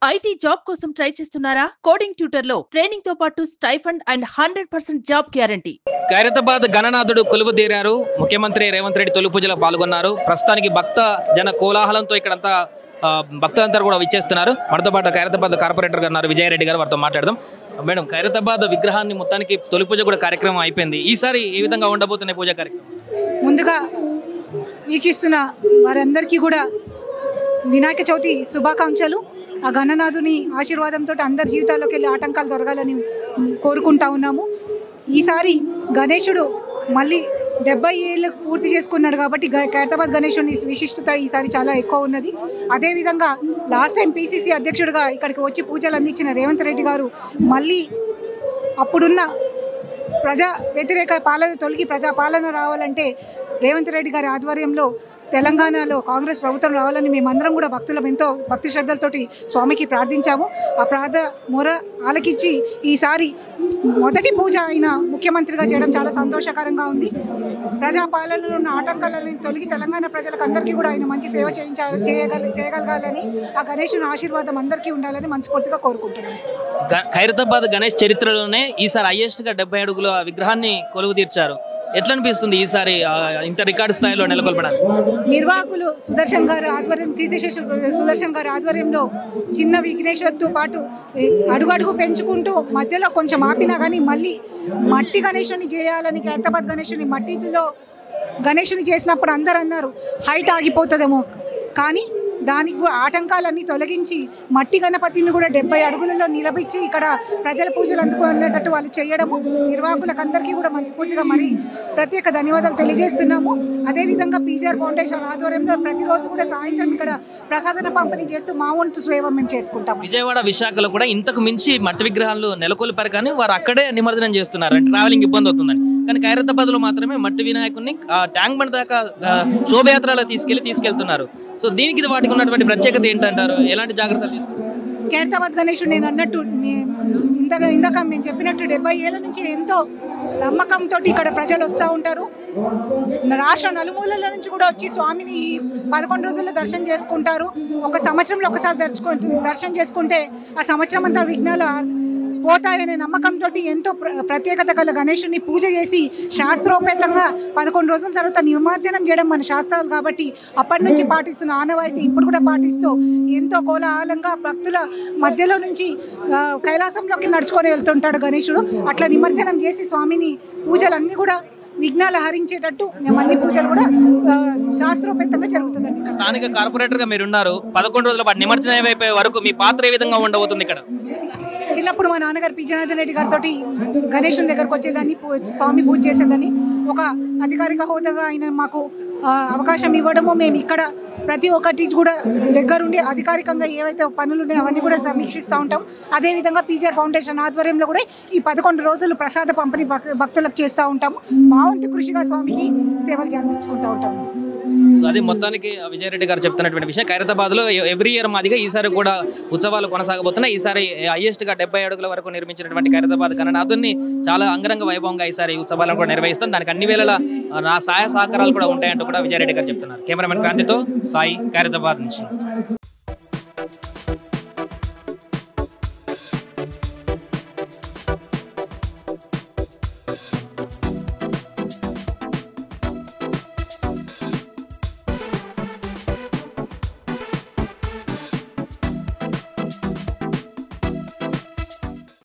IT job కోసం try చేస్తున్నారా? Coding tutor లో ట్రైనింగ్ తో పాటు stipend and 100% job guarantee. Khairatabad గణనాథుడు కొలువు తీరారు. ముఖ్యమంత్రి రేవంత్ రెడ్డి తొలి పూజలో పాల్గొన్నారు. ప్రస్తుతానికి భక్త జన కోలాహలంతో ఇక్కడంతా భక్తులందరూ కూడా విచ్చేస్తున్నారు. మనతో పాటు ఖైరతాబాద్ కార్పొరేటర్ గారు విజయారెడ్డి గారు, వారితో మాట్లాడదాం. మేడం, ఖైరతాబాద్ విగ్రహాన్ని మొత్తానికి తొలి పూజ కూడా కార్యక్రమం అయిపోయింది. ఈసారి ఏ విధంగా ఉండబోతున్నాయి పూజా కార్యక్రమం? ముందుగా వీక్షిస్తున్న వారందరికీ కూడా వినాయక చవితి శుభాకాంక్షలు. ఆ గణనాథుని ఆశీర్వాదంతో అందరి జీవితాల్లోకి వెళ్ళి ఆటంకాలు దొరకాలని కోరుకుంటా ఉన్నాము. ఈసారి గణేశుడు మళ్ళీ 70 ఏళ్ళు పూర్తి చేసుకున్నాడు కాబట్టి ఖైరతాబాద్ గణేశుని విశిష్టత ఈసారి చాలా ఎక్కువ ఉన్నది. అదేవిధంగా లాస్ట్ టైం PCC అధ్యక్షుడిగా ఇక్కడికి వచ్చి పూజలు అందించిన రేవంత్ రెడ్డి గారు మళ్ళీ అప్పుడున్న ప్రజా వ్యతిరేక పాలన తొలగి ప్రజా పాలన రావాలంటే రేవంత్ రెడ్డి గారి ఆధ్వర్యంలో తెలంగాణలో కాంగ్రెస్ ప్రభుత్వం రావాలని మేమందరం కూడా భక్తులం ఎంతో భక్తి శ్రద్ధలతోటి స్వామికి ప్రార్థించాము. ఆ మొర ఆలకించి ఈసారి మొదటి పూజ అయిన ముఖ్యమంత్రిగా చేయడం చాలా సంతోషకరంగా ఉంది. ప్రజాపాలనలో ఉన్న ఆటంకాలను తొలగి తెలంగాణ ప్రజలకు అందరికీ కూడా ఆయన మంచి సేవ చేయగలగాలని ఆ గణేశుని ఆశీర్వాదం అందరికీ ఉండాలని మనస్ఫూర్తిగా కోరుకుంటున్నాను. ఖైరతాబాద్ గణేష్ చరిత్రలోనే ఈసారి హైయెస్ట్గా 70 అడుగుల విగ్రహాన్ని కొలువు తీర్చారు. ఎట్లా అనిపిస్తుంది ఈసారి ఇంత రికార్డు స్థాయిలో నెలకొల్పడానికి? నిర్వాహకులు సుదర్శన్ గారి ఆధ్వర్యం, కీర్తిశేషుడు సుదర్శన్ గారి ఆధ్వర్యంలో చిన్న విఘ్నేశ్వర్తో పాటు అడుగడుగు పెంచుకుంటూ మధ్యలో కొంచెం ఆపినా కానీ మళ్ళీ మట్టి గణేశుని చేయాలని, ఖైరతాబాద్ గణేశుని మట్టిలో గణేశుని చేసినప్పుడు అందరూ అన్నారు హైట్ ఆగిపోతుందేమో, కానీ దానికి ఆటంకాలన్నీ తొలగించి మట్టి గణపతిని కూడా 70 అడుగులలో నిలబించి ఇక్కడ ప్రజల పూజలు అందుకునేటట్టు వాళ్ళు చేయడము నిర్వాహకులకు అందరికీ కూడా మనస్ఫూర్తిగా మరి ప్రత్యేక ధన్యవాదాలు తెలియజేస్తున్నాము. అదేవిధంగా PGR ఫౌండేషన్ ఆధ్వర్యంలో ప్రతిరోజు కూడా సాయంత్రం ఇక్కడ ప్రసాదన పంపిణీ చేస్తూ మా వంతు సేవ మేము చేసుకుంటాము. విజయవాడ, విశాఖలో కూడా ఇంతకు మించి మట్టి విగ్రహాలు నెలకొల్పారు, కానీ వారు అక్కడే నిమజ్జనం చేస్తున్నారు. ట్రావెలింగ్ ఇబ్బంది అవుతుందని. కానీ ఖైరతాబాద్ లో మాత్రమే మట్టి వినాయకుడిని ట్యాంక్ బండ్ దాకా శోభయాత్రలో తీసుకెళ్తున్నారు. సో దీనికి వాటికి ఉన్నటువంటి ప్రత్యేకత ఏంటంటారు? ఎలాంటి జాగ్రత్తలు తీసుకుంటారు? ఖైరతాబాద్ గణేశుడు నేను అన్నట్టు ఇందాక మేము చెప్పినట్టు 70 ఏళ్ళ నుంచి ఎంతో నమ్మకంతో ఇక్కడ ప్రజలు వస్తూ ఉంటారు. రాష్ట్ర నలుమూలల నుంచి కూడా వచ్చి స్వామిని 11 రోజుల్లో దర్శనం చేసుకుంటారు. ఒక సంవత్సరంలో ఒకసారి దర్శనం చేసుకుంటే ఆ సంవత్సరం అంతా విఘ్నాలు పోతాయనే నమ్మకంతో ఎంతో ప్రత్యేకత గల గణేశుని పూజ చేసి శాస్త్రోపేతంగా 11 రోజుల తర్వాత నిమజ్జనం చేయడం మన శాస్త్రాలు కాబట్టి అప్పటి నుంచి పాటిస్తున్న ఆనవాయితీ ఇప్పుడు కూడా పాటిస్తూ ఎంతో కోలాహలంగా భక్తుల మధ్యలో నుంచి కైలాసంలోకి నడుచుకొని వెళ్తుంటాడు గణేశుడు. అట్లా నిమజ్జనం చేసి స్వామిని పూజలన్నీ కూడా విఘ్నాలు హరించేటట్టు మేము అన్ని పూజలు కూడా శాస్త్రోపేతంగా జరుగుతుందండి. స్థానిక కార్పొరేటర్గా మీరున్నారు. 11 రోజుల పాటు నిమజ్జనం అయిపోయే వరకు మీ పాత్ర ఏ విధంగా ఉండబోతుంది ఇక్కడ? చిన్నప్పుడు మా నాన్నగారు పి జనార్దన్ రెడ్డి గారితో గణేశుని దగ్గరకు వచ్చేదాన్ని, స్వామి పూజ చేసేదాన్ని. ఒక అధికారిక హోదాగా ఆయన మాకు అవకాశం ఇవ్వడము, మేము ఇక్కడ ప్రతి ఒక్కటి కూడా దగ్గరుండి అధికారికంగా ఏవైతే పనులు ఉన్నాయో అవన్నీ కూడా సమీక్షిస్తూ ఉంటాం. అదేవిధంగా PGR ఫౌండేషన్ ఆధ్వర్యంలో కూడా ఈ 11 రోజులు ప్రసాద పంపిణీ భక్తులకు చేస్తూ ఉంటాము. మా వంతు కృషిగా స్వామికి సేవలు అందించుకుంటూ ఉంటాము. అది మొత్తానికి విజయారెడ్డి గారు చెప్తున్నటువంటి విషయం. ఖైరతాబాద్ లో ఎవ్రీ ఇయర్ మాదిగా ఈసారి కూడా ఉత్సవాలు కొనసాగబోతున్నాయి. ఈసారి హైయెస్ట్ గా 70 అడుగుల వరకు నిర్మించినటువంటి ఖైరతాబాద్ గణనాథుని చాలా అంగరంగ వైభవంగా ఈసారి ఉత్సవాలను కూడా నిర్వహిస్తాం. దానికి అన్ని వేళల నా సహాయ సహకారాలు కూడా ఉంటాయంటూ కూడా విజయారెడ్డి గారు చెప్తున్నారు. కెమెరామెన్ క్రాంతితో సాయి, ఖైరతాబాద్ నుంచి.